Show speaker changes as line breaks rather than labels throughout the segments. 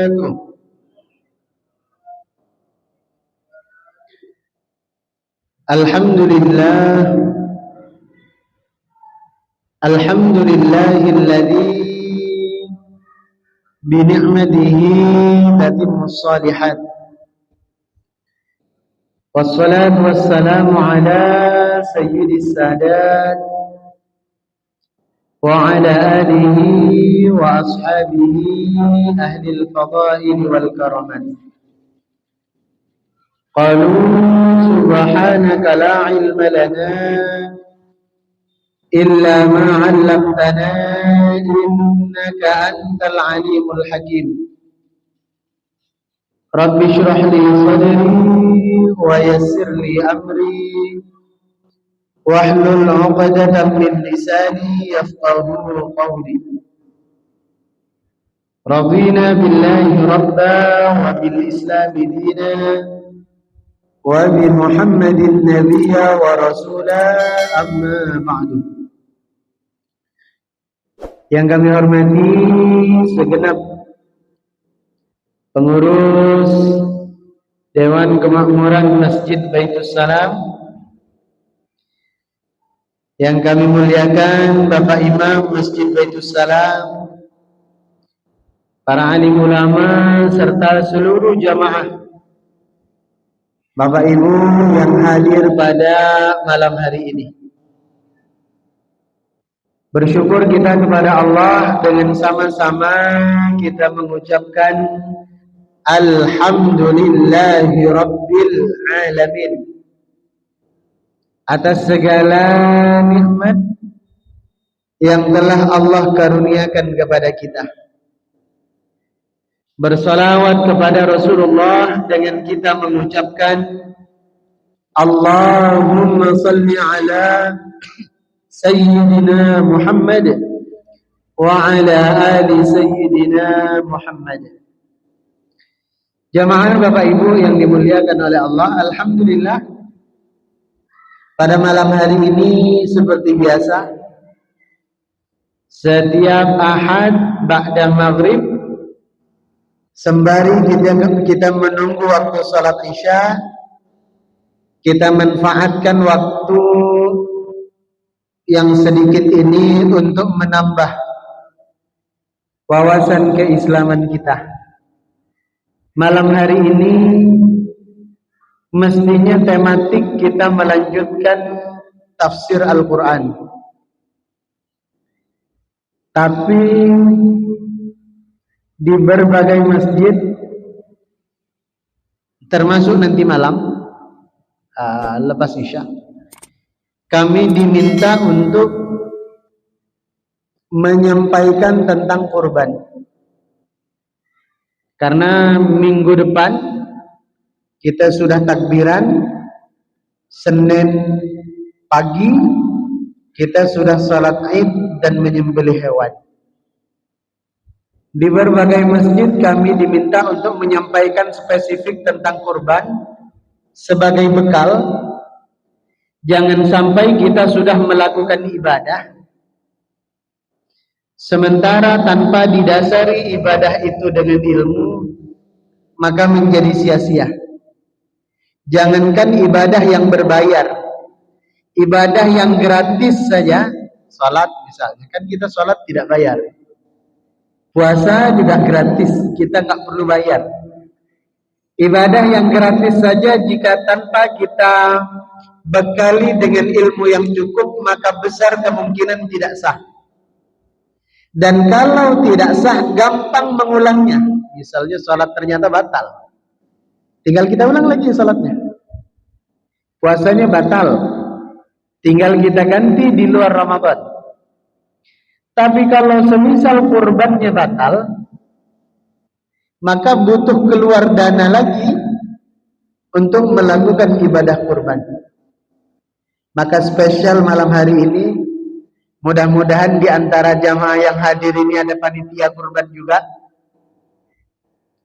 وبركاته. الحمد لله الذي بنعمته تتم الصالحات، والصلاة والسلام على سيد السادات وعلى آله وأصحابه أهل الفضائل والكرامات. قالوا سبحانك لا علم لنا إلا ما علمتنا إنك أنت العليم الحكيم. رب اشرح لي صدري ويسر لي أمري واحلل عقدة من لساني يفقهوا قولي. رضينا بالله ربا وبالإسلام دينا وبمحمد نبيا ورسولا أما بعد. Yang kami hormati segenap pengurus Dewan Kemakmuran Masjid Baitus Salam, yang kami muliakan Bapak Imam Masjid Baitus Salam, para alim ulama serta seluruh jamaah, Bapak Ibu yang hadir pada malam hari ini. Bersyukur kita kepada Allah dengan sama-sama kita mengucapkan Alhamdulillahi Rabbil Alamin atas segala nikmat yang telah Allah karuniakan kepada kita. Bersalawat kepada Rasulullah dengan kita mengucapkan Allahumma salli ala Sayyidina Muhammad wa ala ali Sayyidina Muhammad. Jamaah Bapak Ibu yang dimuliakan oleh Allah, alhamdulillah pada malam hari ini seperti biasa, setiap Ahad ba'da maghrib, sembari kita menunggu waktu salat Isya, kita manfaatkan waktu yang sedikit ini untuk menambah wawasan keislaman kita. Malam hari ini mestinya tematik kita melanjutkan tafsir Al-Quran, tapi di berbagai masjid termasuk nanti malam lepas Isya, kami diminta untuk menyampaikan tentang kurban. Karena minggu depan kita sudah takbiran, Senin pagi kita sudah salat Id dan menyembelih hewan. Di berbagai masjid kami diminta untuk menyampaikan spesifik tentang kurban sebagai bekal. Jangan sampai kita sudah melakukan ibadah sementara tanpa didasari ibadah itu dengan ilmu, maka menjadi sia-sia. Jangankan ibadah yang berbayar, ibadah yang gratis saja, salat misalnya, kan kita salat tidak bayar. Puasa juga gratis, kita nggak perlu bayar. Ibadah yang gratis saja jika tanpa kita bekali dengan ilmu yang cukup, maka besar kemungkinan tidak sah. Dan kalau tidak sah, gampang mengulangnya. Misalnya salat ternyata batal, tinggal kita ulang lagi salatnya. Puasanya batal, tinggal kita ganti di luar Ramadan. Tapi kalau semisal kurbannya batal, maka butuh keluar dana lagi untuk melakukan ibadah kurban. Maka spesial malam hari ini, mudah-mudahan di antara jamaah yang hadir ini ada panitia kurban juga,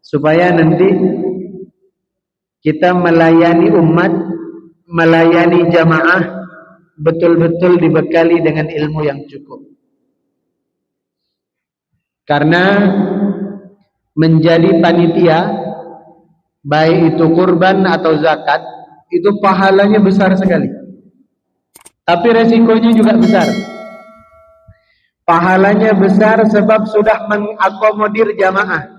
supaya nanti kita melayani umat, melayani jamaah betul-betul dibekali dengan ilmu yang cukup. Karena menjadi panitia, baik itu kurban atau zakat, itu pahalanya besar sekali. Tapi resikonya juga besar. Pahalanya besar sebab sudah mengakomodir jamaah.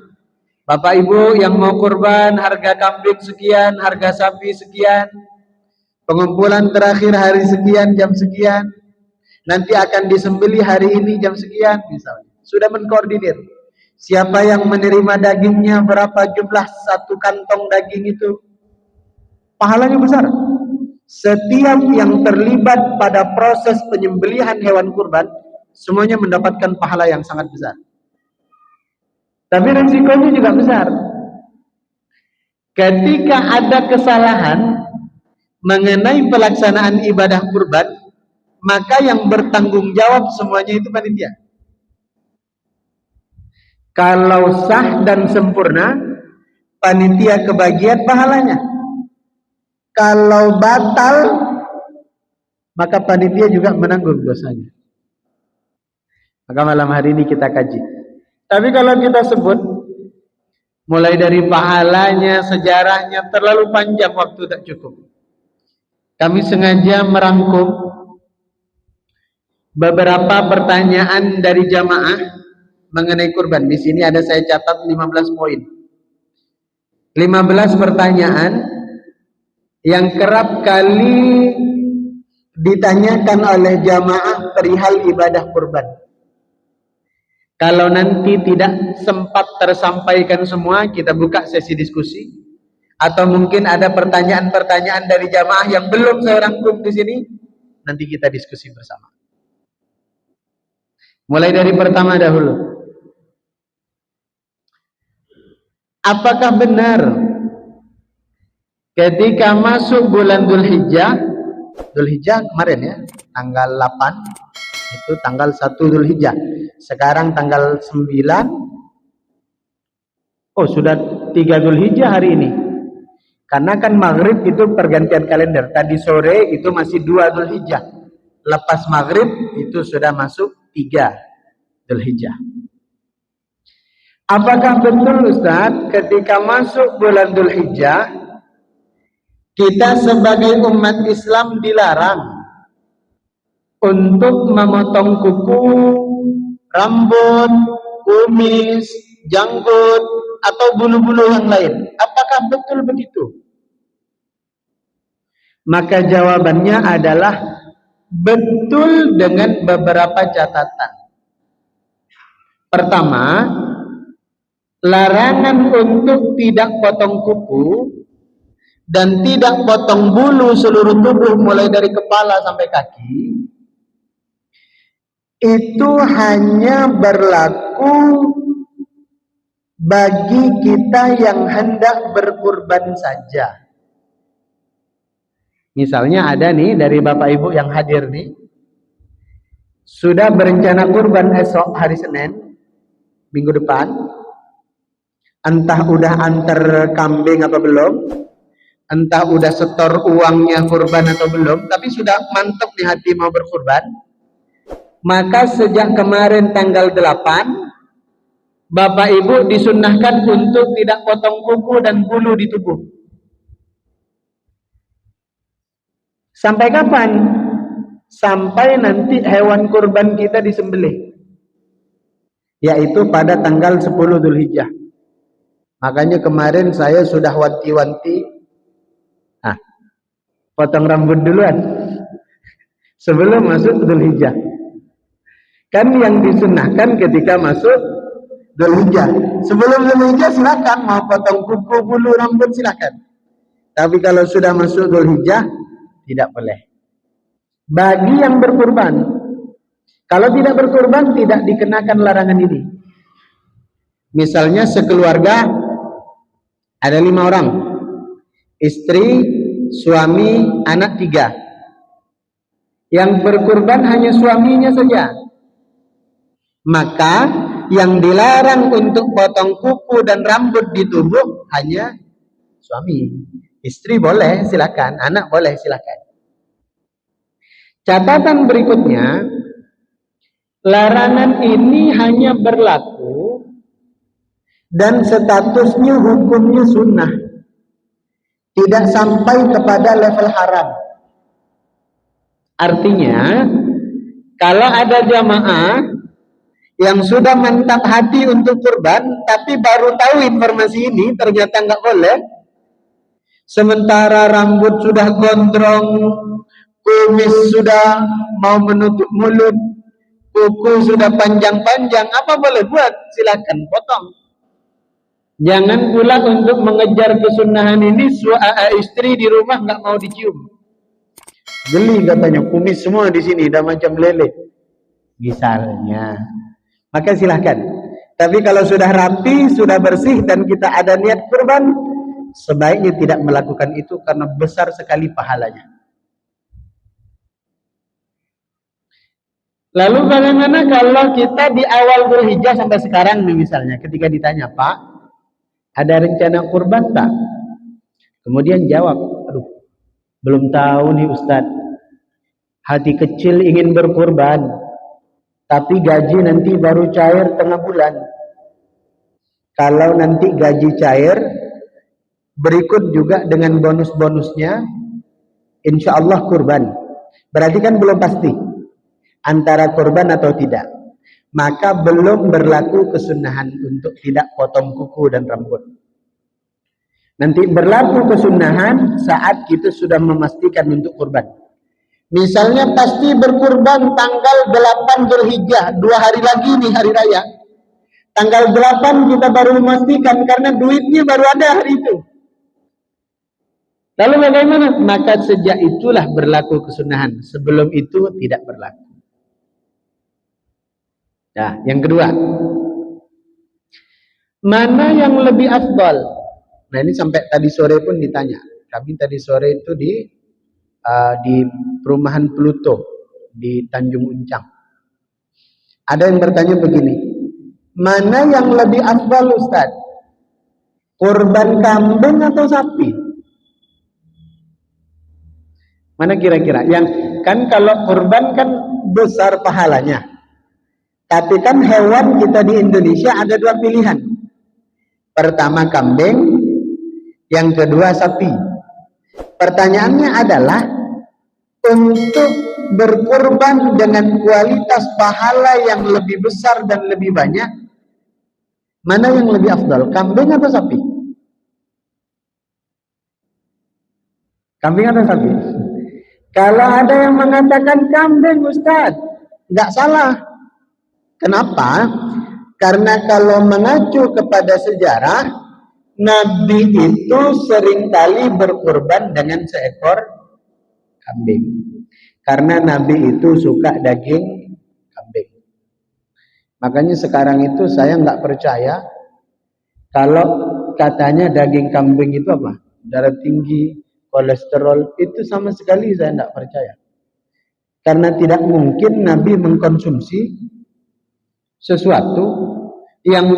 Bapak Ibu yang mau kurban, harga kambing sekian, harga sapi sekian, pengumpulan terakhir hari sekian, jam sekian, nanti akan disembelih hari ini jam sekian misalnya. Sudah mengkoordinir. Siapa yang menerima dagingnya, berapa jumlah satu kantong daging itu. Pahalanya besar. Setiap yang terlibat pada proses penyembelihan hewan kurban, semuanya mendapatkan pahala yang sangat besar. Tapi risikonya juga besar. Ketika ada kesalahan mengenai pelaksanaan ibadah kurban, maka yang bertanggung jawab semuanya itu panitia. Kalau sah dan sempurna, panitia kebagian pahalanya. Kalau batal, maka panitia juga menanggung dosanya. Maka malam hari ini kita kaji. Tapi kalau kita sebut, mulai dari pahalanya, sejarahnya, terlalu panjang, waktu tak cukup. Kami sengaja merangkum beberapa pertanyaan dari jamaah mengenai kurban. Di sini ada saya catat 15 poin. 15 pertanyaan yang kerap kali ditanyakan oleh jamaah perihal ibadah kurban. Kalau nanti tidak sempat tersampaikan semua, kita buka sesi diskusi. Atau mungkin ada pertanyaan-pertanyaan dari jamaah yang belum saya rangkum di sini, nanti kita diskusi bersama. Mulai dari pertama dahulu. Apakah benar ketika masuk bulan Dzulhijjah kemarin ya, tanggal 8, itu tanggal 1 Dzulhijjah. Sekarang tanggal 9. Oh, sudah 3 Dzulhijjah hari ini. Karena kan maghrib itu pergantian kalender. Tadi sore itu masih 2 Dzulhijjah. Lepas maghrib itu sudah masuk 3 Dzulhijjah. Apakah betul Ustaz, ketika masuk bulan Dzulhijjah, kita sebagai umat Islam dilarang untuk memotong kuku, rambut, kumis, janggut, atau bulu-bulu yang lain? Apakah betul begitu? Maka jawabannya adalah betul dengan beberapa catatan. Pertama, larangan untuk tidak potong kuku dan tidak potong bulu seluruh tubuh mulai dari kepala sampai kaki itu hanya berlaku bagi kita yang hendak berkurban saja. Misalnya ada nih dari Bapak Ibu yang hadir nih, sudah berencana kurban esok hari Senin, minggu depan, entah udah antar kambing apa belum, entah udah setor uangnya kurban atau belum, tapi sudah mantap di hati mau berkurban. Maka sejak kemarin tanggal 8, Bapak Ibu disunnahkan untuk tidak potong kuku dan bulu di tubuh. Sampai kapan? Sampai nanti hewan kurban kita disembelih, yaitu pada tanggal 10 Dzulhijjah. Makanya kemarin saya sudah wanti-wanti, potong rambut duluan sebelum masuk Dzulhijjah. Kan yang disunahkan ketika masuk Dzulhijjah. Sebelum Dzulhijjah silakan mau potong kuku, bulu, rambut silakan. Tapi kalau sudah masuk Dzulhijjah tidak boleh. Bagi yang berkurban. Kalau tidak berkurban tidak dikenakan larangan ini. Misalnya sekeluarga ada 5 orang. Istri, suami, anak 3. Yang berkurban hanya suaminya saja. Maka yang dilarang untuk potong kuku dan rambut di tubuh hanya suami. Istri boleh silakan, anak boleh silakan. Catatan berikutnya, larangan ini hanya berlaku dan statusnya hukumnya sunnah, tidak sampai kepada level haram. Artinya kalau ada jamaah yang sudah mantap hati untuk kurban tapi baru tahu informasi ini ternyata nggak boleh, sementara rambut sudah gondrong, kumis sudah mau menutup mulut, kuku sudah panjang-panjang, apa boleh buat? Silakan potong. Jangan pula untuk mengejar kesunahan ini istri di rumah nggak mau dicium. Geli katanya, kumis semua di sini udah macam lele misalnya. Maka silahkan. Tapi kalau sudah rapi, sudah bersih dan kita ada niat kurban, sebaiknya tidak melakukan itu karena besar sekali pahalanya. Lalu bagaimana kalau kita di awal Dzulhijjah sampai sekarang nih misalnya, ketika ditanya, Pak, ada rencana kurban tak? Kemudian jawab, aduh, belum tahu nih Ustadz, hati kecil ingin berkurban, tapi gaji nanti baru cair tengah bulan. Kalau nanti gaji cair, berikut juga dengan bonus-bonusnya, insya Allah kurban. Berarti kan belum pasti antara kurban atau tidak. Maka belum berlaku kesunahan untuk tidak potong kuku dan rambut. Nanti berlaku kesunahan saat kita sudah memastikan untuk kurban. Misalnya pasti berkurban tanggal 8 Dzulhijjah, 2 hari lagi nih hari raya. Tanggal 8 kita baru memastikan karena duitnya baru ada hari itu. Lalu bagaimana? Maka sejak itulah berlaku kesunahan. Sebelum itu tidak berlaku. Nah, yang kedua, mana yang lebih afdal? Nah, ini sampai tadi sore pun ditanya. Kami tadi sore itu di perumahan Pluto di Tanjung Uncang. Ada yang bertanya begini, mana yang lebih afdal Ustaz? Kurban kambing atau sapi? Mana kira-kira? Yang kan kalau kurban kan besar pahalanya. Tapi kan hewan kita di Indonesia ada 2 pilihan. Pertama kambing, yang kedua sapi. Pertanyaannya adalah, untuk berkurban dengan kualitas pahala yang lebih besar dan lebih banyak, mana yang lebih afdal? Kambing atau sapi? Kambing atau sapi? Kalau ada yang mengatakan kambing Ustaz, nggak salah. Kenapa? Karena kalau mengacu kepada sejarah, Nabi itu seringkali berkurban dengan seekor kambing. Karena Nabi itu suka daging kambing. Makanya sekarang itu saya nggak percaya kalau katanya daging kambing itu apa? Darah tinggi, kolesterol, itu sama sekali saya nggak percaya. Karena tidak mungkin Nabi mengkonsumsi sesuatu yang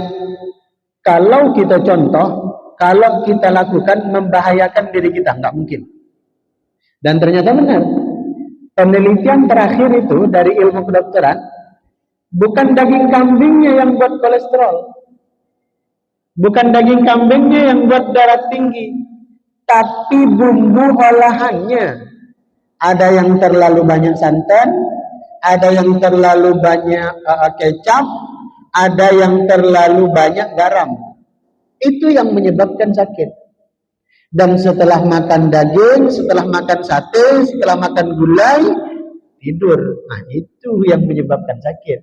kalau kita contoh, kalau kita lakukan membahayakan diri kita, nggak mungkin. Dan ternyata benar. Penelitian terakhir itu dari ilmu kedokteran, bukan daging kambingnya yang buat kolesterol, bukan daging kambingnya yang buat darah tinggi, tapi bumbu olahannya. Ada yang terlalu banyak santan, ada yang terlalu banyak kecap, ada yang terlalu banyak garam. Itu yang menyebabkan sakit. Dan setelah makan daging, setelah makan sate, setelah makan gulai, tidur. Nah, itu yang menyebabkan sakit.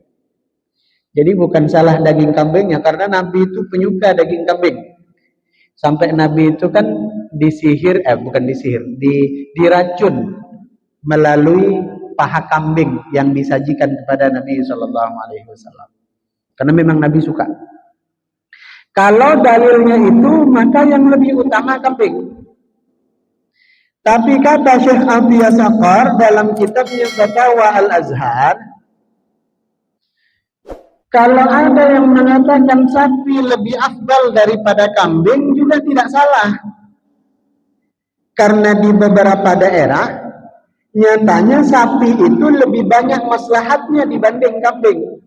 Jadi bukan salah daging kambingnya, karena Nabi itu penyuka daging kambing. Sampai Nabi itu kan disihir, bukan disihir, diracun melalui paha kambing yang disajikan kepada Nabi SAW. Karena memang Nabi suka. Kalau dalilnya itu, maka yang lebih utama kambing. Tapi kata Syekh Atiyah Saqar dalam kitabnya Fatawa Al-Azhar, kalau ada yang mengatakan sapi lebih afdal daripada kambing juga tidak salah. Karena di beberapa daerah nyatanya sapi itu lebih banyak maslahatnya dibanding kambing.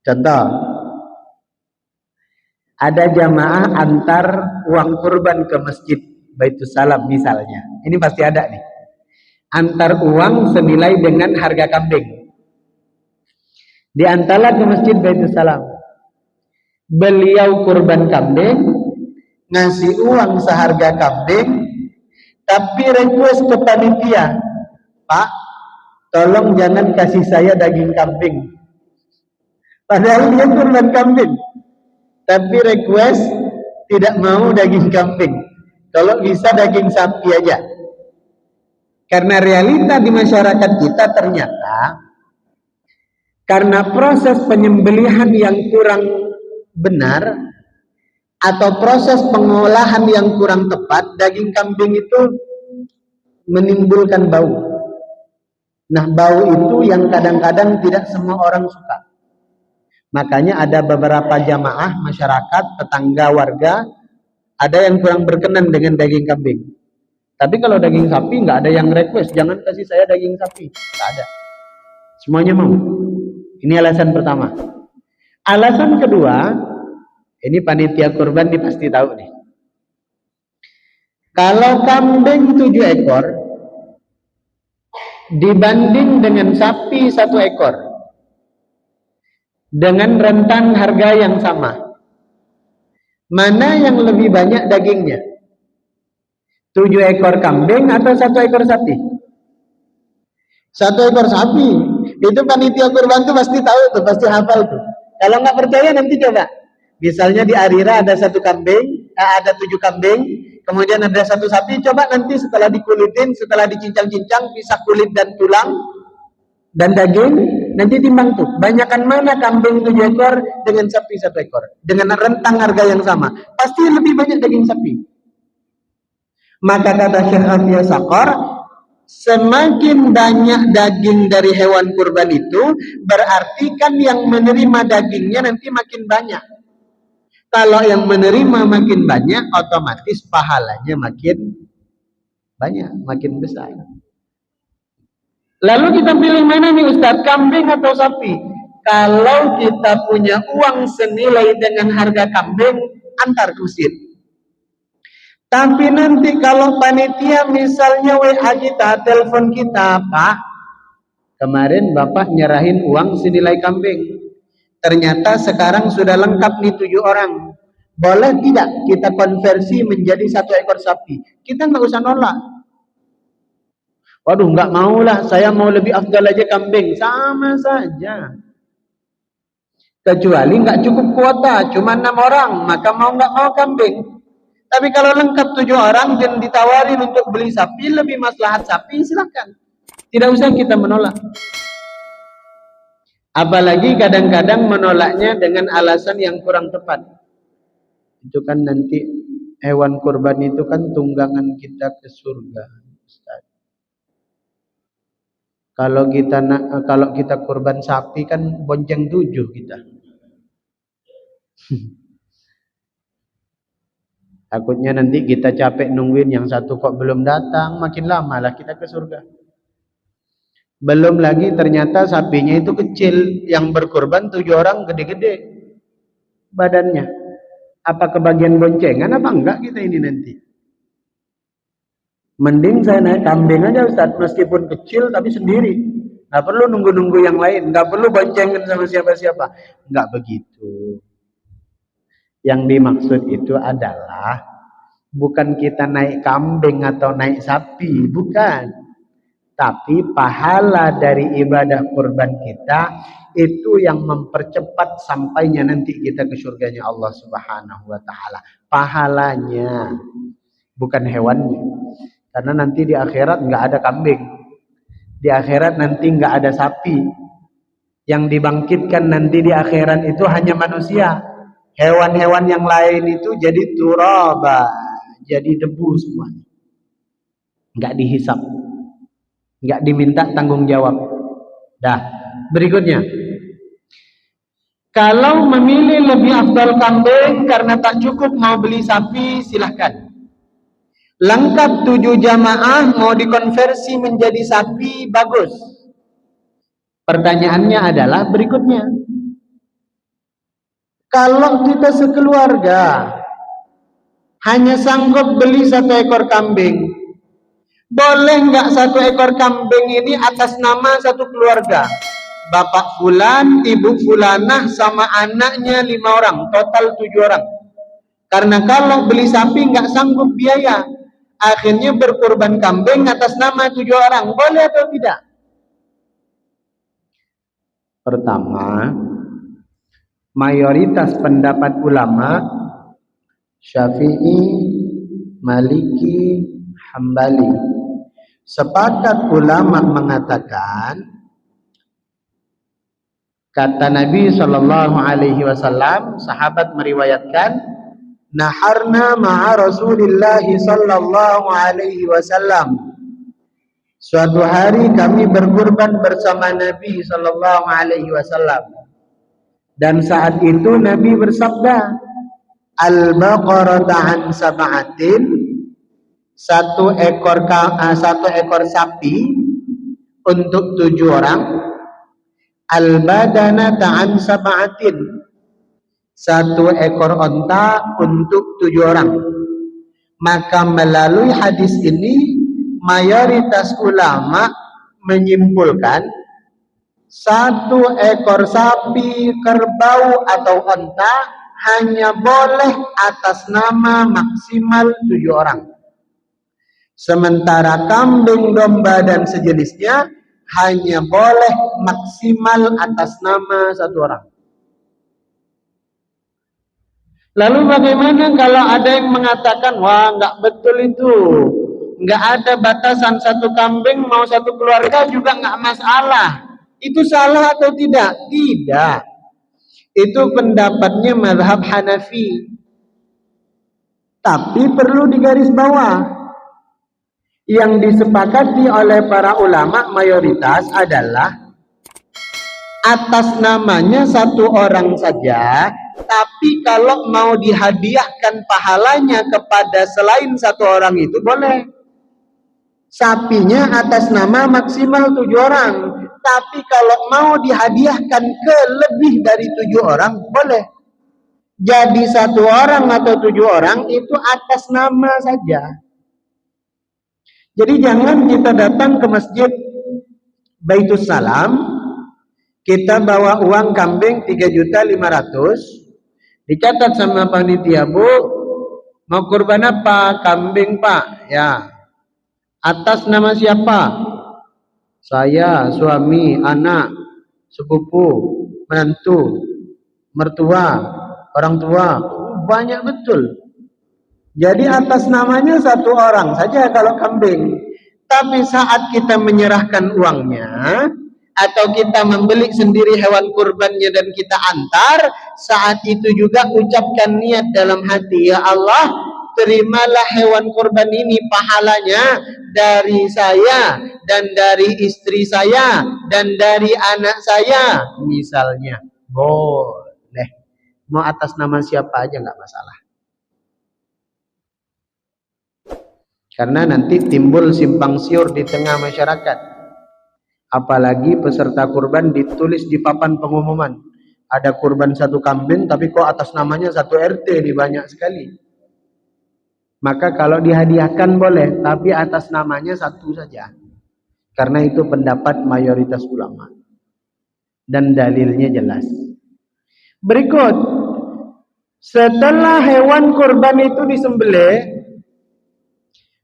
Contoh, Ada jamaah antar uang kurban ke masjid Baitus Salam misalnya. Ini pasti ada nih. Antar uang senilai dengan harga kambing. Diantarlah ke masjid Baitus Salam. Beliau kurban kambing, ngasih uang seharga kambing, tapi request ke panitia, Pak, tolong jangan kasih saya daging kambing. Padahal dia kurban kambing, tapi request tidak mau daging kambing. Kalau bisa daging sapi aja. Karena realita di masyarakat kita ternyata karena proses penyembelihan yang kurang benar atau proses pengolahan yang kurang tepat, daging kambing itu menimbulkan bau. Nah, bau itu yang kadang-kadang tidak semua orang suka. Makanya ada beberapa jamaah masyarakat, tetangga, warga, ada yang kurang berkenan dengan daging kambing. Tapi kalau daging sapi nggak ada yang request, jangan kasih saya daging sapi, nggak ada. Semuanya mau. Ini alasan pertama. Alasan kedua, ini panitia kurban ini pasti tahu nih. Kalau kambing 7 ekor dibanding dengan sapi 1 ekor dengan rentan harga yang sama, mana yang lebih banyak dagingnya? 7 ekor kambing atau 1 ekor sapi? 1 ekor sapi. Itu panitia kurban tuh pasti tahu tuh, pasti hafal tuh. Kalau nggak percaya nanti coba. Misalnya di Arira ada 1 kambing, ada 7 kambing, kemudian ada 1 sapi. Coba nanti setelah dikulitin, setelah dicincang-cincang, pisah kulit dan tulang dan daging, nanti timbang tuh. Banyakan mana kambing 7 ekor dengan sapi 1 ekor? Dengan rentang harga yang sama. Pasti lebih banyak daging sapi. Maka kata Syekh Afia Sakor, semakin banyak daging dari hewan kurban itu, berarti kan yang menerima dagingnya nanti makin banyak. Kalau yang menerima makin banyak, otomatis pahalanya makin banyak, makin besar. Lalu kita pilih mana nih Ustadz, kambing atau sapi? Kalau kita punya uang senilai dengan harga kambing, antar ke masjid. Tapi nanti kalau panitia misalnya WA kita, telepon kita, Pak, kemarin Bapak nyerahin uang senilai kambing. Ternyata sekarang sudah lengkap nih 7 orang. Boleh tidak kita konversi menjadi 1 ekor sapi? Kita nggak usah nolak. Waduh, nggak mau lah, saya mau lebih afdal aja kambing. Sama saja. Kecuali nggak cukup kuota, cuma 6 orang, maka mau nggak mau kambing. Tapi kalau lengkap 7 orang dan ditawarin untuk beli sapi, lebih maslahat sapi, silakan. Tidak usah kita menolak. Apalagi kadang-kadang menolaknya dengan alasan yang kurang tepat. Itu kan nanti hewan kurban itu kan tunggangan kita ke surga, Ustaz. Kalau kita kurban sapi kan bonceng 7 kita. Takutnya nanti kita capek nungguin yang satu kok belum datang, makin lama lah kita ke surga. Belum lagi ternyata sapinya itu kecil, yang berkurban 7 orang gede-gede badannya. Apa kebagian boncengan apa enggak kita ini nanti? Mending saya naik kambing aja Ustaz, meskipun kecil tapi sendiri. Nggak perlu nunggu-nunggu yang lain, nggak perlu boncengan sama siapa-siapa. Nggak begitu. Yang dimaksud itu adalah bukan kita naik kambing atau naik sapi, bukan. Tapi pahala dari ibadah kurban kita itu yang mempercepat sampainya nanti kita ke surganya Allah Subhanahu wa taala. Pahalanya, bukan hewannya. Karena nanti di akhirat nggak ada kambing. Di akhirat nanti nggak ada sapi. Yang dibangkitkan nanti di akhirat itu hanya manusia. Hewan-hewan yang lain itu jadi turaba, jadi debu semuanya. Nggak dihisap, nggak diminta tanggung jawab. Dah, berikutnya. Kalau memilih lebih afdal kambing karena tak cukup mau beli sapi, silahkan. Lengkap 7 jamaah mau dikonversi menjadi sapi, bagus. Pertanyaannya adalah berikutnya. Kalau kita sekeluarga hanya sanggup beli 1 ekor kambing, boleh nggak 1 ekor kambing ini atas nama satu keluarga? Bapak fulan, ibu fulanah, sama anaknya 5 orang, total 7 orang. Karena kalau beli sapi nggak sanggup biaya, akhirnya berkorban kambing atas nama 7 orang. Boleh atau tidak? Pertama, mayoritas pendapat ulama Syafi'i, Maliki, Hambali, sepakat ulama mengatakan, kata Nabi sallallahu alaihi wasallam, sahabat meriwayatkan, naharna ma'a Rasulillah sallallahu alaihi wasallam. Suatu hari kami berkurban bersama Nabi sallallahu alaihi wasallam. Dan saat itu Nabi bersabda, al-baqarata an sab'atin, satu ekor sapi untuk 7 orang, al-badana ta'an sab'atin, 1 ekor onta untuk 7 orang. Maka melalui hadis ini mayoritas ulama menyimpulkan 1 ekor sapi, kerbau atau onta hanya boleh atas nama maksimal 7 orang. Sementara kambing, domba dan sejenisnya hanya boleh maksimal atas nama 1 orang. Lalu bagaimana kalau ada yang mengatakan, wah nggak betul itu, nggak ada batasan 1 kambing mau 1 keluarga juga nggak masalah. Itu salah atau tidak? Tidak. Itu pendapatnya mazhab Hanafi. Tapi perlu digaris bawah, yang disepakati oleh para ulama mayoritas adalah atas namanya 1 orang saja, tapi kalau mau dihadiahkan pahalanya kepada selain 1 orang itu boleh. Sapinya atas nama maksimal 7 orang, tapi kalau mau dihadiahkan ke lebih dari 7 orang boleh. Jadi 1 orang atau 7 orang itu atas nama saja. Jadi jangan kita datang ke masjid Baitus Salam, kita bawa uang kambing 3.500.000, dicatat sama panitia, Bu, mau kurban apa? Kambing, Pak. Ya. Atas nama siapa? Saya, suami, anak, sepupu, menantu, mertua, orang tua. Banyak betul. Jadi atas namanya 1 orang saja kalau kambing. Tapi saat kita menyerahkan uangnya atau kita membeli sendiri hewan kurbannya dan kita antar, saat itu juga ucapkan niat dalam hati, ya Allah, terimalah hewan kurban ini pahalanya dari saya dan dari istri saya dan dari anak saya misalnya. Boleh. Mau atas nama siapa aja nggak masalah. Karena nanti timbul simpang siur di tengah masyarakat. Apalagi peserta kurban ditulis di papan pengumuman, ada kurban 1 kambing tapi kok atas namanya 1 RT nih, banyak sekali. Maka kalau dihadiahkan boleh, tapi atas namanya 1 saja. Karena itu pendapat mayoritas ulama. Dan dalilnya jelas. Berikut, setelah hewan kurban itu disembelih,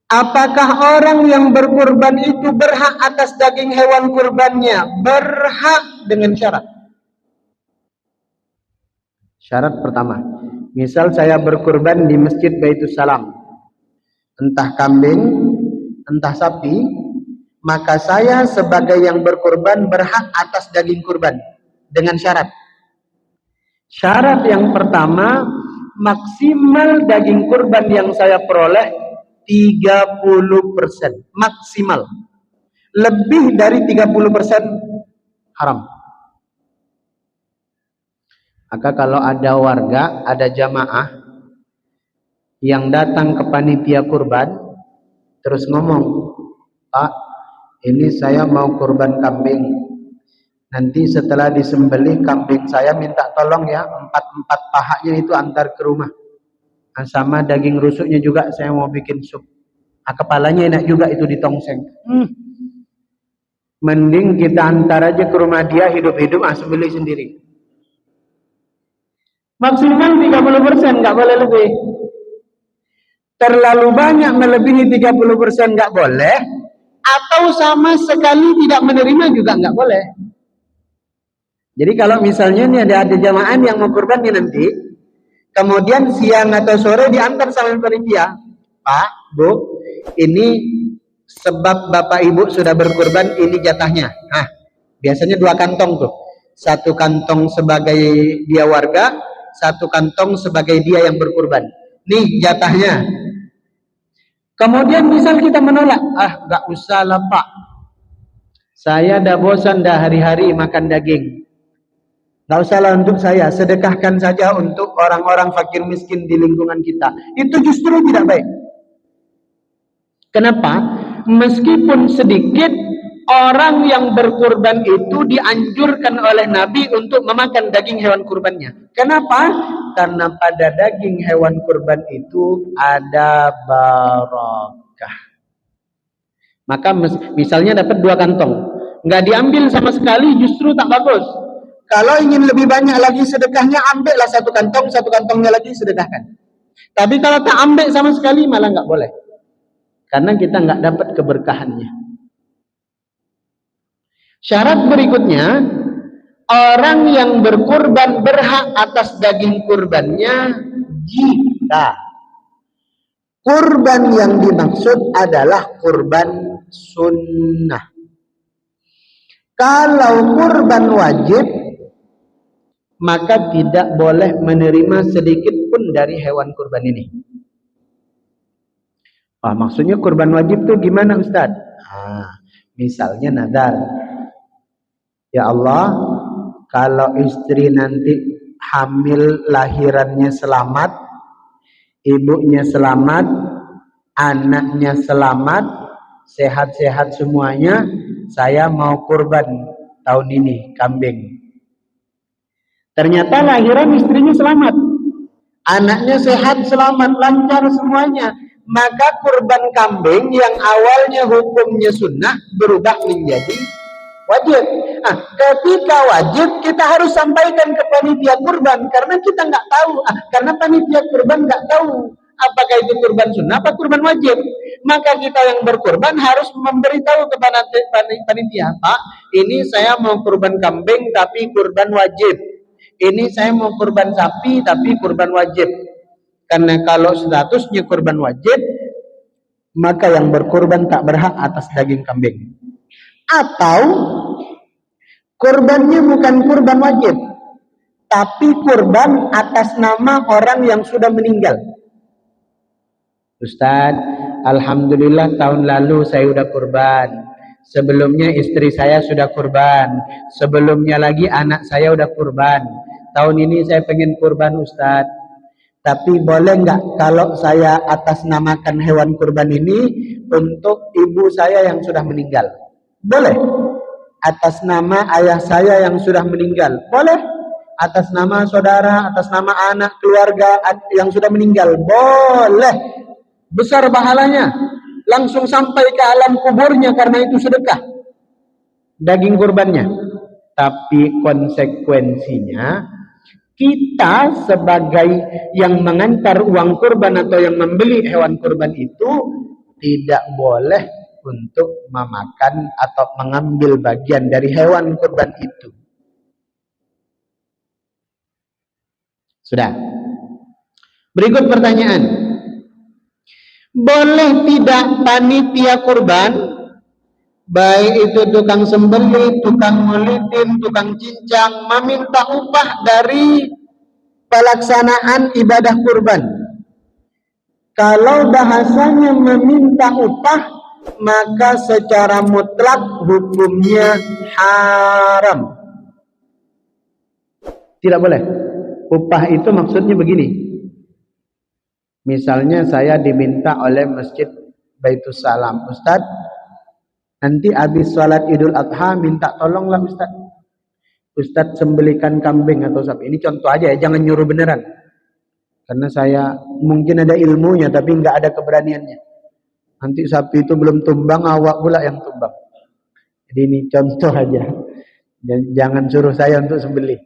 apakah orang yang berkurban itu berhak atas daging hewan kurbannya? Berhak dengan syarat. Syarat pertama, misal saya berkurban di Masjid Baitus Salam, entah kambing, entah sapi, maka saya sebagai yang berkurban berhak atas daging kurban dengan syarat. Syarat yang pertama, maksimal daging kurban yang saya peroleh 30% maksimal. Lebih dari 30% haram. Maka kalau ada warga, ada jamaah yang datang ke panitia kurban terus ngomong, Pak, ini saya mau kurban kambing, Nanti setelah disembelih kambing saya minta tolong ya, empat pahanya itu antar ke rumah. Nah, sama daging rusuknya juga saya mau bikin sup. Nah, kepalanya enak juga itu ditongseng. Mending kita antar aja ke rumah dia hidup-hidup, sembelih sendiri. Maksimal 30%, nggak boleh lebih. Terlalu banyak melebihi 30% nggak boleh, atau sama sekali tidak menerima juga nggak boleh. Jadi kalau misalnya nih ada jamaah yang mau kurbannya nanti, kemudian siang atau sore diantar sama panitia, Pak, Bu, ini sebab bapak ibu sudah berkurban, ini jatahnya. Nah, biasanya 2 kantong tuh, 1 kantong sebagai dia warga, 1 kantong sebagai dia yang berkurban. Nih jatahnya. Kemudian misal kita menolak, gak usah lah Pak, saya dah bosan dah hari-hari makan daging, gak usah lah untuk saya, sedekahkan saja untuk orang-orang fakir miskin di lingkungan kita. Itu justru tidak baik. Kenapa? Meskipun sedikit, orang yang berkurban itu dianjurkan oleh Nabi untuk memakan daging hewan kurbannya. Kenapa? Karena pada daging hewan kurban itu ada barakah. Maka misalnya dapat 2 kantong, nggak diambil sama sekali, justru tak bagus. Kalau ingin lebih banyak lagi sedekahnya, ambillah 1 kantong, 1 kantongnya lagi sedekahkan. Tapi kalau tak ambil sama sekali, malah nggak boleh. Karena kita nggak dapat keberkahannya. Syarat berikutnya, orang yang berkurban berhak atas daging kurbannya jika kurban yang dimaksud adalah kurban sunnah. Kalau kurban wajib, maka tidak boleh menerima sedikit pun dari hewan kurban ini. Maksudnya kurban wajib tuh gimana Ustaz? Misalnya nadar, ya Allah, kalau istri nanti hamil lahirannya selamat, ibunya selamat, anaknya selamat, sehat-sehat semuanya, saya mau kurban tahun ini kambing. Ternyata lahiran istrinya selamat, anaknya sehat selamat, lancar semuanya, maka kurban kambing yang awalnya hukumnya sunnah berubah menjadi wajib. Ketika wajib, kita harus sampaikan ke panitia kurban, karena kita nggak tahu, karena panitia kurban nggak tahu apakah itu kurban sunnah apa kurban wajib. Maka kita yang berkurban harus memberitahu kepada panitia, Pak, ini saya mau kurban kambing tapi kurban wajib, ini saya mau kurban sapi tapi kurban wajib. Karena kalau statusnya kurban wajib, maka yang berkurban tak berhak atas daging kambing. Atau kurbannya bukan kurban wajib, tapi kurban atas nama orang yang sudah meninggal. Ustaz, alhamdulillah tahun lalu saya sudah kurban, sebelumnya istri saya sudah kurban, sebelumnya lagi anak saya sudah kurban, tahun ini saya pengen kurban Ustaz, tapi boleh nggak kalau saya atas namakan hewan kurban ini untuk ibu saya yang sudah meninggal? Boleh. Atas nama ayah saya yang sudah meninggal, boleh. Atas nama saudara, atas nama anak, keluarga yang sudah meninggal, boleh. Besar pahalanya, langsung sampai ke alam kuburnya karena itu sedekah daging kurbannya. Tapi konsekuensinya, kita sebagai yang mengantar uang kurban atau yang membeli hewan kurban itu tidak boleh untuk memakan atau mengambil bagian dari hewan kurban itu. Sudah. Berikut pertanyaan. Boleh tidak panitia kurban, baik itu tukang sembelih, tukang ngulitin, tukang cincang, meminta upah dari pelaksanaan ibadah kurban? Kalau bahasanya meminta upah, maka secara mutlak hukumnya haram. Tidak boleh. Upah itu maksudnya begini. Misalnya saya diminta oleh Masjid Baitus Salam, Ustaz, nanti habis sholat Idul Adha minta tolonglah Ustaz, Ustadz sembelikan kambing atau sapi. Ini contoh aja ya, jangan nyuruh beneran. Karena saya mungkin ada ilmunya tapi nggak ada keberaniannya. Nanti sapi itu belum tumbang, awak pula yang tumbang. Jadi ini contoh aja. Jangan suruh saya untuk sembelih.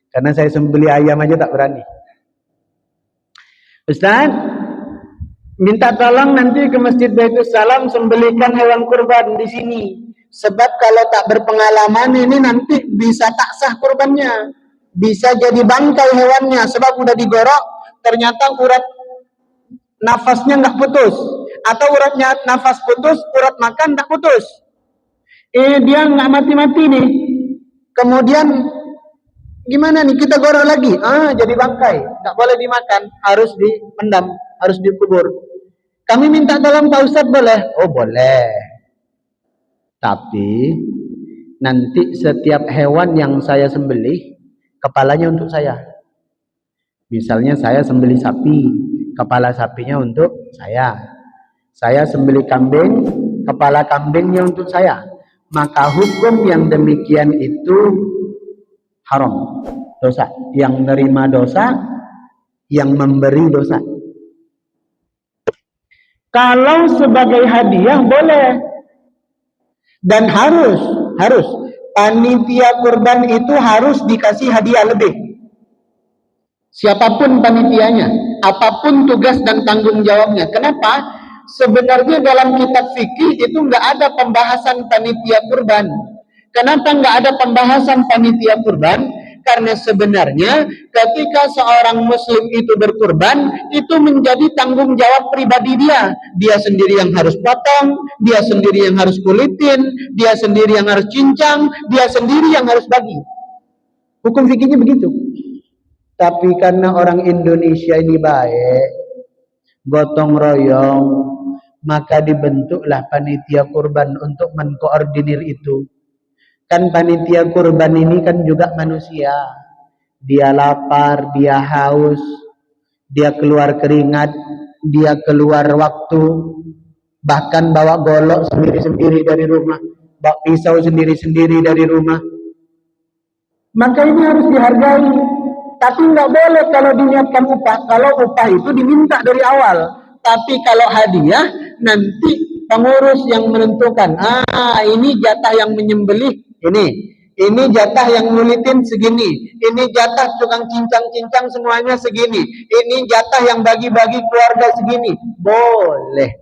Karena saya sembelih ayam aja tak berani. Ustaz, minta tolong nanti ke Masjid Baitul Salam sembelihkan hewan kurban di sini. Sebab kalau tak berpengalaman ini nanti bisa tak sah kurbannya. Bisa jadi bangkai hewannya sebab udah digorok, ternyata urat nafasnya nggak putus. Atau uratnya nafas putus, urat makan nggak putus. Dia nggak mati-mati nih. Kemudian gimana nih, kita gorok lagi, jadi bangkai, nggak boleh dimakan, harus dipendam, harus dikubur. Kami minta tolong Pak Ustadz boleh? Oh boleh, tapi nanti setiap hewan yang saya sembelih kepalanya untuk saya. Misalnya saya sembelih sapi, kepala sapinya untuk saya sembelih kambing, kepala kambingnya untuk saya. Maka hukum yang demikian itu haram, dosa. Yang nerima dosa, yang memberi dosa. Kalau sebagai hadiah boleh, dan harus panitia kurban itu harus dikasih hadiah lebih. Siapapun panitianya, apapun tugas dan tanggung jawabnya. Kenapa? Sebenarnya dalam kitab fikih itu nggak ada pembahasan panitia kurban. Kenapa nggak ada pembahasan panitia kurban? Karena sebenarnya ketika seorang muslim itu berkurban, itu menjadi tanggung jawab pribadi dia. Dia sendiri yang harus potong, dia sendiri yang harus kulitin, dia sendiri yang harus cincang, dia sendiri yang harus bagi. Hukum fikihnya begitu. Tapi karena orang Indonesia ini baik, gotong royong, maka dibentuklah panitia kurban untuk mengkoordinir itu. Kan panitia kurban ini kan juga manusia. Dia lapar, dia haus, dia keluar keringat, dia keluar waktu, bahkan bawa golok sendiri-sendiri dari rumah, bawa pisau sendiri-sendiri dari rumah. Maka ini harus dihargai. Tapi nggak boleh kalau diniatkan upah. Kalau upah itu diminta dari awal. Tapi kalau hadiah, nanti pengurus yang menentukan. Ini jatah yang menyembelih, ini jatah yang ngulitin segini, ini jatah tukang cincang-cincang semuanya segini, ini jatah yang bagi-bagi keluarga segini. Boleh.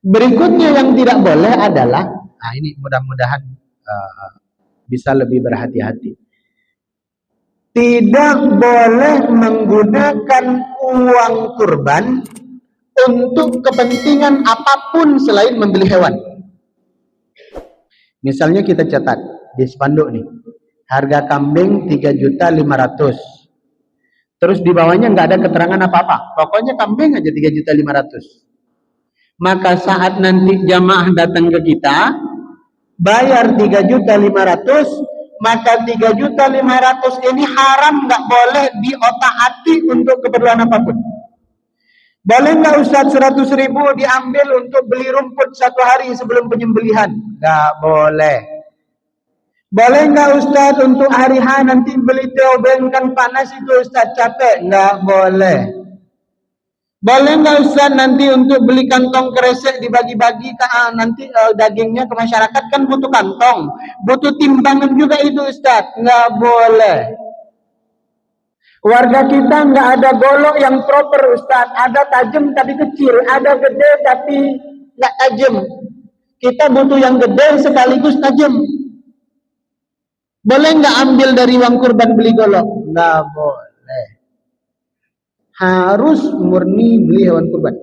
Berikutnya yang tidak boleh adalah, ini mudah-mudahan bisa lebih berhati-hati. Tidak boleh menggunakan uang kurban untuk kepentingan apapun selain membeli hewan. Misalnya kita catat di spanduk nih, harga kambing 3.500.000. Terus di bawahnya nggak ada keterangan apa-apa, pokoknya kambing aja 3.500.000. Maka saat nanti jamaah datang ke kita, bayar 3.500.000, maka 3.500.000 ini haram, nggak boleh diotak-atik untuk keperluan apapun. Boleh nggak Ustadz 100.000 diambil untuk beli rumput 1 hari sebelum penyembelihan? Nggak boleh. Boleh nggak Ustadz untuk hari H nanti beli teobeng kan panas itu Ustadz capek? Nggak boleh. Boleh nggak Ustaz nanti untuk beli kantong kresek dibagi-bagi nanti dagingnya ke masyarakat, kan butuh kantong, butuh timbangan juga itu Ustaz? Nggak boleh. Warga kita nggak ada golok yang proper Ustaz, ada tajam tapi kecil, ada gede tapi nggak tajam. Kita butuh yang gede sekaligus tajam. Boleh nggak ambil dari uang kurban beli golok? Nggak boleh. Harus murni beli hewan kurban.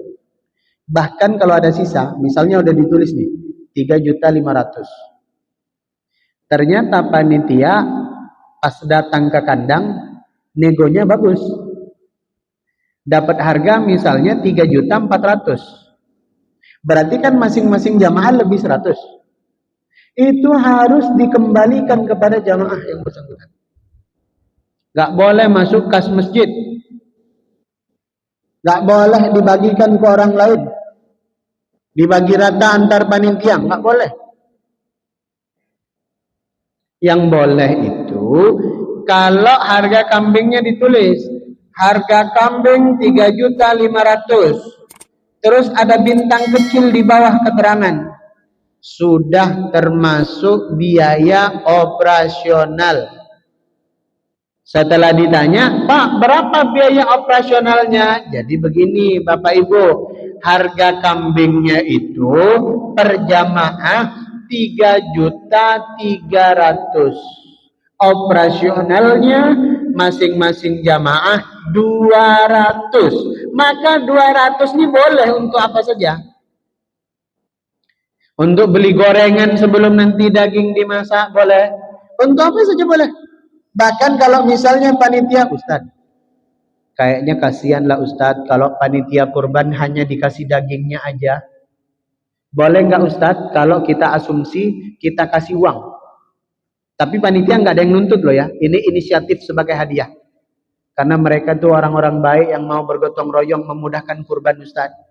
Bahkan kalau ada sisa, misalnya udah ditulis nih 3.500.000. Ternyata panitia pas datang ke kandang negonya bagus. Dapat harga misalnya 3.400.000. Berarti kan masing-masing jamaah lebih 100. Itu harus dikembalikan kepada jamaah yang bersangkutan. Gak boleh masuk kas masjid. Gak boleh dibagikan ke orang lain. dibagi rata antar panitia, nggak boleh. Yang boleh itu kalau harga kambingnya ditulis harga kambing 3.500.000, terus ada bintang kecil di bawah keterangan sudah termasuk biaya operasional. Setelah ditanya, Pak, berapa biaya operasionalnya? Jadi begini, Bapak Ibu, harga kambingnya itu per jamaah 3.300.000. Operasionalnya masing-masing jamaah 200. Maka 200 ini boleh untuk apa saja? Untuk beli gorengan sebelum nanti daging dimasak boleh. Untuk apa saja boleh. Bahkan kalau misalnya panitia, Ustadz, kayaknya kasihanlah Ustadz kalau panitia kurban hanya dikasih dagingnya aja. Boleh nggak Ustadz kalau kita asumsi kita kasih uang? Tapi panitia nggak ada yang nuntut loh ya. Ini inisiatif sebagai hadiah. Karena mereka tuh orang-orang baik yang mau bergotong royong memudahkan kurban Ustadz.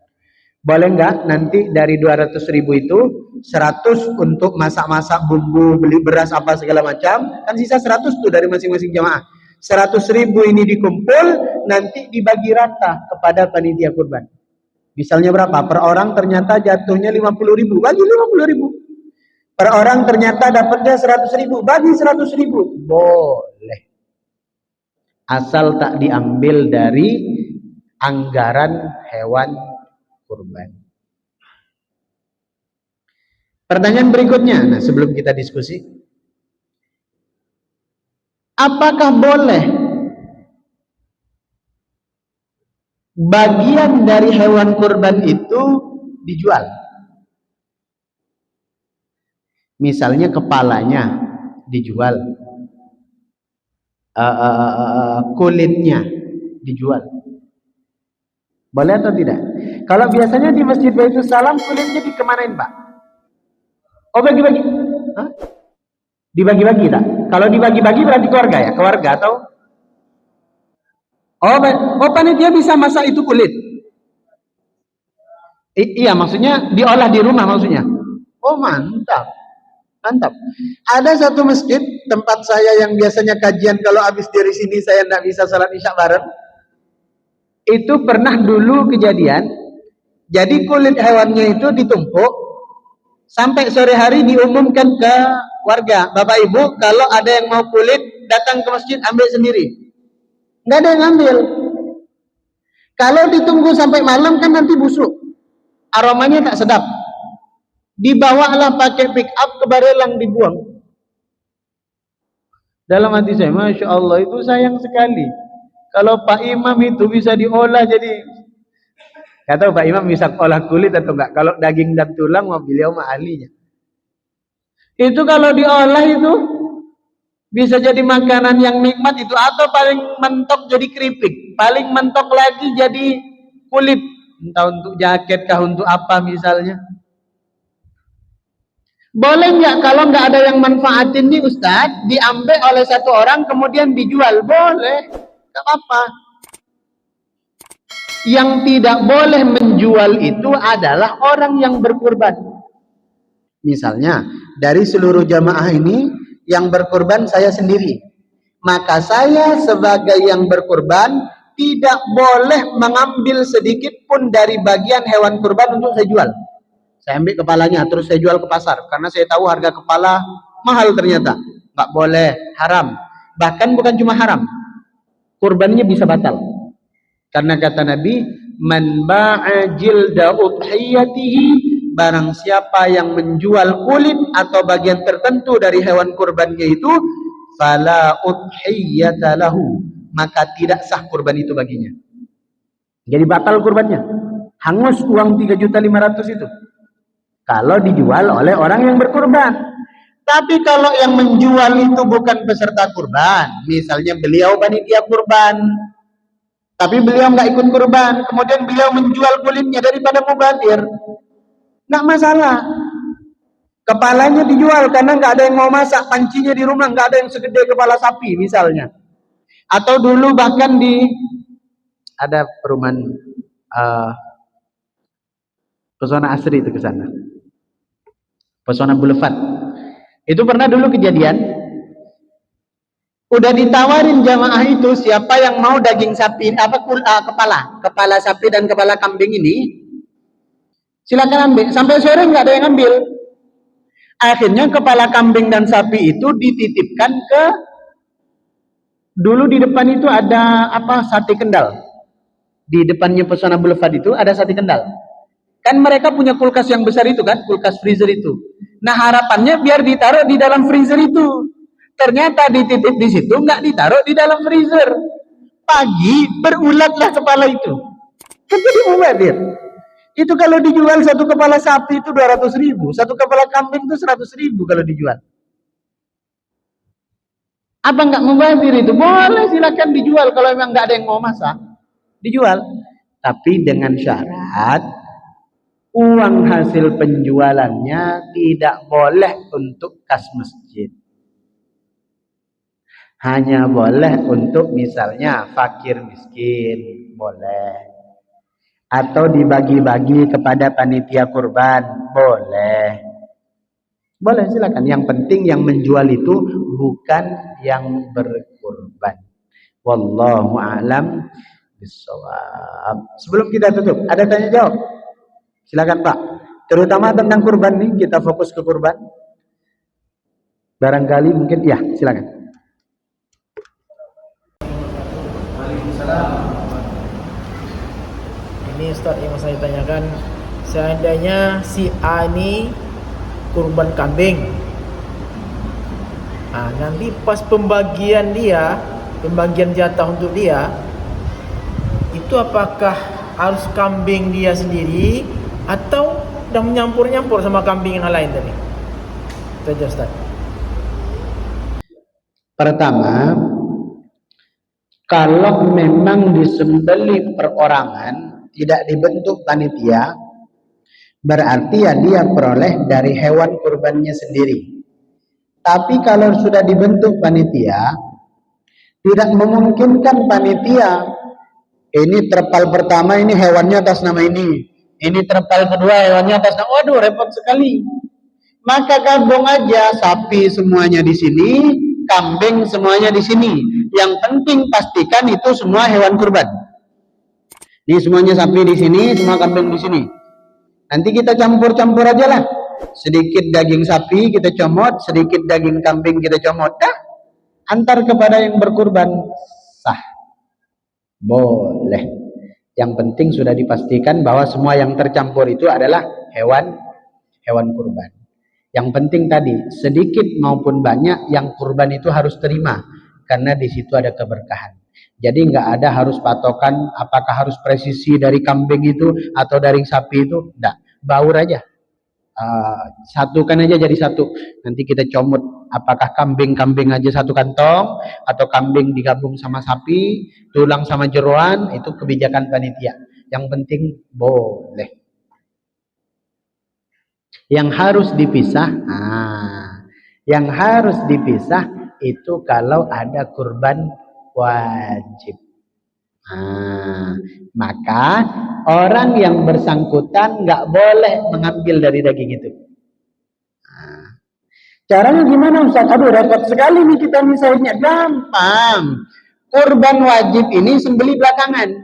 Boleh nggak nanti dari 200.000 itu 100 untuk masak-masak bumbu, beli beras apa segala macam, kan sisa 100 tuh dari masing-masing jamaah. 100.000 ini dikumpul nanti dibagi rata kepada panitia kurban. Misalnya berapa? Per orang ternyata jatuhnya 50.000, bagi 50.000. Per orang ternyata dapatnya 100.000, bagi 100.000. Boleh. Asal tak diambil dari anggaran hewan kurban. Pertanyaan berikutnya, nah sebelum kita diskusi, apakah boleh bagian dari hewan kurban itu dijual? Misalnya kepalanya dijual, kulitnya dijual, boleh atau tidak? Kalau biasanya di Masjid Baitul Salam kulitnya dikemanain Pak? Oh bagi-bagi? Dibagi-bagi tak? Kalau dibagi-bagi berarti keluarga ya? Keluarga atau? Oh panitia bisa masak itu kulit? Iya maksudnya diolah di rumah maksudnya? Oh mantap. Mantap. Ada satu masjid tempat saya yang biasanya kajian kalau habis dari sini saya tidak bisa salat isya bareng. Itu pernah dulu kejadian. Jadi kulit hewannya itu ditumpuk sampai sore hari diumumkan ke warga, Bapak Ibu kalau ada yang mau kulit datang ke masjid ambil sendiri. Nggak ada yang ambil. Kalau ditunggu sampai malam kan nanti busuk, aromanya tak sedap. Dibawalah pakai pick up ke Barelang dibuang. Dalam hati saya, Masya Allah itu sayang sekali. Kalau Pak Imam itu bisa diolah jadi, nggak tahu Pak Imam bisa olah kulit atau enggak. Kalau daging dan tulang, beliau mah ahlinya. Itu kalau diolah itu bisa jadi makanan yang nikmat itu, atau paling mentok jadi keripik, paling mentok lagi jadi kulit, entah untuk jaket kah untuk apa misalnya. Boleh nggak kalau nggak ada yang manfaatin nih Ustadz, diambil oleh satu orang kemudian dijual? Boleh, nggak apa-apa. Yang tidak boleh menjual itu adalah orang yang berkurban. Misalnya dari seluruh jamaah ini yang berkurban saya sendiri, maka saya sebagai yang berkurban tidak boleh mengambil sedikit pun dari bagian hewan kurban untuk saya jual. Saya ambil kepalanya terus saya jual ke pasar karena saya tahu harga kepala mahal ternyata. Nggak boleh, haram. Bahkan bukan cuma haram, kurbannya bisa batal. Karena kata Nabi, man ba'a jilda udhiyatihi, barang siapa yang menjual kulit atau bagian tertentu dari hewan kurbannya itu, fala udhiyata lahu, maka tidak sah kurban itu baginya. Jadi batal kurbannya. Hangus uang 3.500.000 itu. Kalau dijual oleh orang yang berkurban. Tapi kalau yang menjual itu bukan peserta kurban, misalnya beliau panitia kurban, tapi beliau nggak ikut kurban, kemudian beliau menjual kulitnya daripada mubadir, nggak masalah. Kepalanya dijual karena nggak ada yang mau masak, pancinya di rumah nggak ada yang segede kepala sapi misalnya. Atau dulu bahkan di ada perumahan Pesona Asri itu ke sana. Pesona Boulevard. Itu pernah dulu kejadian, udah ditawarin jamaah itu siapa yang mau daging sapi kepala sapi dan kepala kambing ini silakan ambil. Sampai sore nggak ada yang ambil. Akhirnya kepala kambing dan sapi itu dititipkan ke, dulu di depan itu ada sate Kendal. Di depannya Pesona Boulevard itu ada sate Kendal. Kan mereka punya kulkas yang besar itu kan, kulkas freezer itu. Nah harapannya biar ditaruh di dalam freezer itu. Ternyata dititip di situ, nggak ditaruh di dalam freezer. Pagi berulatlah kepala itu. Kan jadi mubazir. Itu kalau dijual satu kepala sapi itu 200.000, satu kepala kambing itu 100.000 kalau dijual. Apa nggak mubazir itu? Boleh, silakan dijual kalau memang nggak ada yang mau masak, dijual. Tapi dengan syarat uang hasil penjualannya tidak boleh untuk kas masjid. Hanya boleh untuk misalnya fakir miskin, boleh. Atau dibagi-bagi kepada panitia kurban, boleh. Boleh, silakan. Yang penting yang menjual itu bukan yang berkurban. Wallahu a'lam bishawab. Sebelum kita tutup, ada tanya jawab? Silakan Pak. Terutama tentang kurban nih, kita fokus ke kurban. Barangkali mungkin ya, silakan. Waalaikumsalam.
Ini Ustaz yang saya tanyakan, seandainya si A ini kurban kambing, nanti pas pembagian jatah untuk dia, itu apakah harus kambing dia sendiri atau udah menyampur-nyampur sama kambing yang lain tadi? Itu aja Ustaz.
Pertama, kalau memang disembelih perorangan, tidak dibentuk panitia, berarti ya dia peroleh dari hewan kurbannya sendiri. Tapi kalau sudah dibentuk panitia, tidak memungkinkan panitia, ini terpal pertama ini hewannya atas nama ini terpal kedua hewannya atas nama, waduh repot sekali. Maka gabung aja, sapi semuanya di sini, kambing semuanya di sini. Yang penting pastikan itu semua hewan kurban. Ini semuanya sapi di sini, semua kambing di sini. Nanti kita campur-campur aja lah. Sedikit daging sapi kita comot, sedikit daging kambing kita comot. Antar kepada yang berkurban, sah. Boleh. Yang penting sudah dipastikan bahwa semua yang tercampur itu adalah hewan kurban. Yang penting tadi, sedikit maupun banyak yang kurban itu harus terima, karena di situ ada keberkahan. Jadi nggak ada harus patokan apakah harus presisi dari kambing itu atau dari sapi itu, enggak, baur aja. Satukan aja jadi satu. Nanti kita comot apakah kambing aja satu kantong atau kambing digabung sama sapi, tulang sama jeroan, itu kebijakan panitia. Yang penting boleh. Yang harus dipisah, itu kalau ada kurban wajib. Maka orang yang bersangkutan nggak boleh mengambil dari daging itu. Caranya gimana Ustaz? Aduh repot sekali nih kita misalnya. Gampang. Kurban wajib ini sembelih belakangan.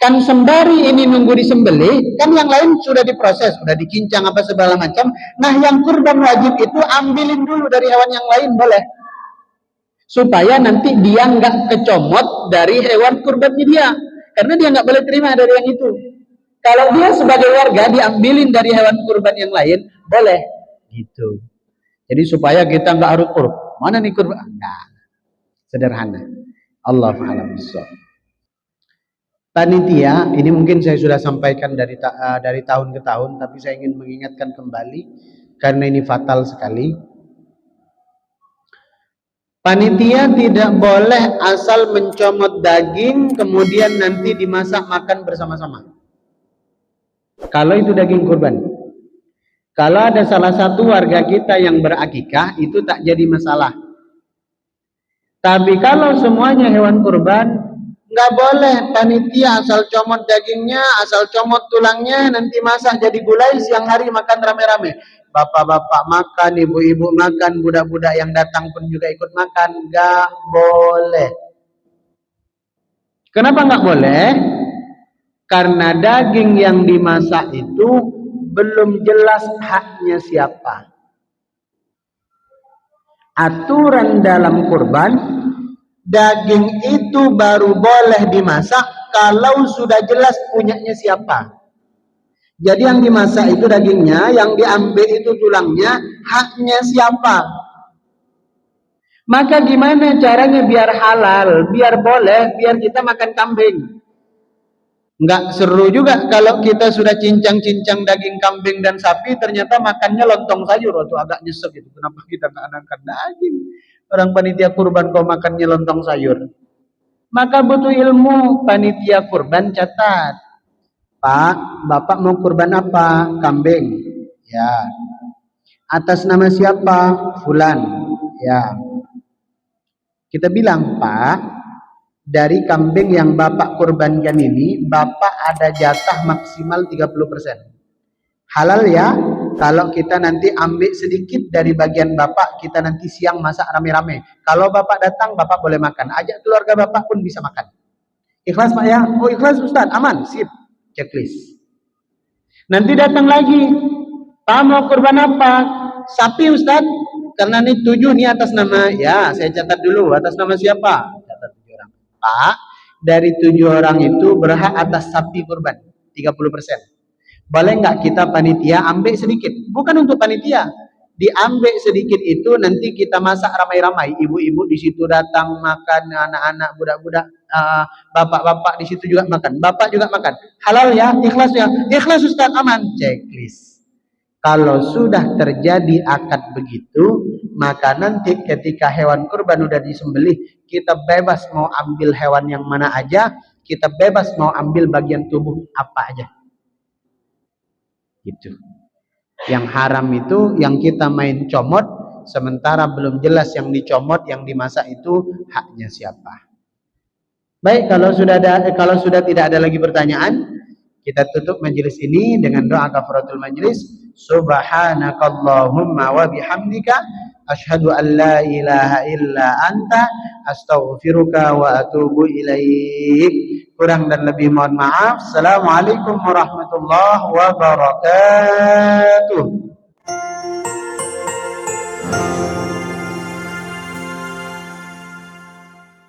Kan sembari ini nunggu disembelih, kan yang lain sudah diproses, sudah dikincang apa segala macam. Nah yang kurban wajib itu ambilin dulu dari hewan yang lain, boleh. Supaya nanti dia nggak kecomot dari hewan kurbannya dia, karena dia nggak boleh terima dari yang itu. Kalau dia sebagai warga diambilin dari hewan kurban yang lain, boleh. Gitu. Jadi supaya kita nggak harus mana nih kurban? Nah, sederhana. Allahu a'lam bishawab. Panitia, ini mungkin saya sudah sampaikan dari tahun ke tahun, tapi saya ingin mengingatkan kembali karena ini fatal sekali. Panitia tidak boleh asal mencomot daging kemudian nanti dimasak makan bersama-sama. Kalau itu daging kurban. Kalau ada salah satu warga kita yang berakikah, itu tak jadi masalah. Tapi kalau semuanya hewan kurban, Nggak boleh panitia asal comot dagingnya, asal comot tulangnya, nanti masak jadi gulai, siang hari makan rame-rame. Bapak-bapak makan, ibu-ibu makan, budak-budak yang datang pun juga ikut makan. Nggak boleh. Kenapa nggak boleh? Karena daging yang dimasak itu belum jelas haknya siapa. Aturan dalam kurban, daging itu baru boleh dimasak kalau sudah jelas punyanya siapa. Jadi yang dimasak itu dagingnya, yang diambil itu tulangnya, haknya siapa. Maka gimana caranya biar halal, biar boleh, biar kita makan kambing? Nggak seru juga kalau kita sudah cincang-cincang daging kambing dan sapi, ternyata makannya lontong sayur. Waktu agak nyesek itu, kenapa kita nggak makan daging? Orang panitia kurban kok makannya lontong sayur. Maka butuh ilmu. Panitia kurban catat, Pak, Bapak mau kurban apa? Kambing. Ya. Atas nama siapa? Fulan. Ya. Kita bilang, Pak, dari kambing yang Bapak kurbankan ini, Bapak ada jatah maksimal 30%. Halal ya, kalau kita nanti ambil sedikit dari bagian Bapak, kita nanti siang masak rame-rame. Kalau Bapak datang, Bapak boleh makan. Ajak keluarga Bapak pun bisa makan. Ikhlas Pak ya? Oh ikhlas Ustaz, aman, sip. Checklist. Nanti datang lagi, Pak mau kurban apa? Sapi Ustaz, karena ini 7 nih atas nama, ya saya catat dulu, atas nama siapa? Catat 7 orang. Pak, dari 7 orang itu berhak atas sapi kurban, 30%. Boleh nggak kita panitia ambil sedikit? Bukan untuk panitia, diambil sedikit itu nanti kita masak ramai-ramai. Ibu-ibu di situ datang makan, anak-anak, budak-budak, bapak-bapak di situ juga makan, bapak juga makan. Halal ya, ikhlas ya, ikhlas Ustaz, aman. Checklist. Kalau sudah terjadi akad begitu, maka nanti ketika hewan kurban udah disembelih, kita bebas mau ambil hewan yang mana aja, kita bebas mau ambil bagian tubuh apa aja. Gitu. Yang haram itu yang kita main comot, sementara belum jelas yang dicomot, yang dimasak itu haknya siapa. Baik, kalau sudah tidak ada lagi pertanyaan, kita tutup majelis ini dengan doa kafaratul majelis. Subhanakallahumma wa bihamdika asyhadu an la ilaha illa anta astaghfiruka wa atubu ilaik. Kurang dan lebih mohon maaf. Assalamualaikum warahmatullahi wabarakatuh.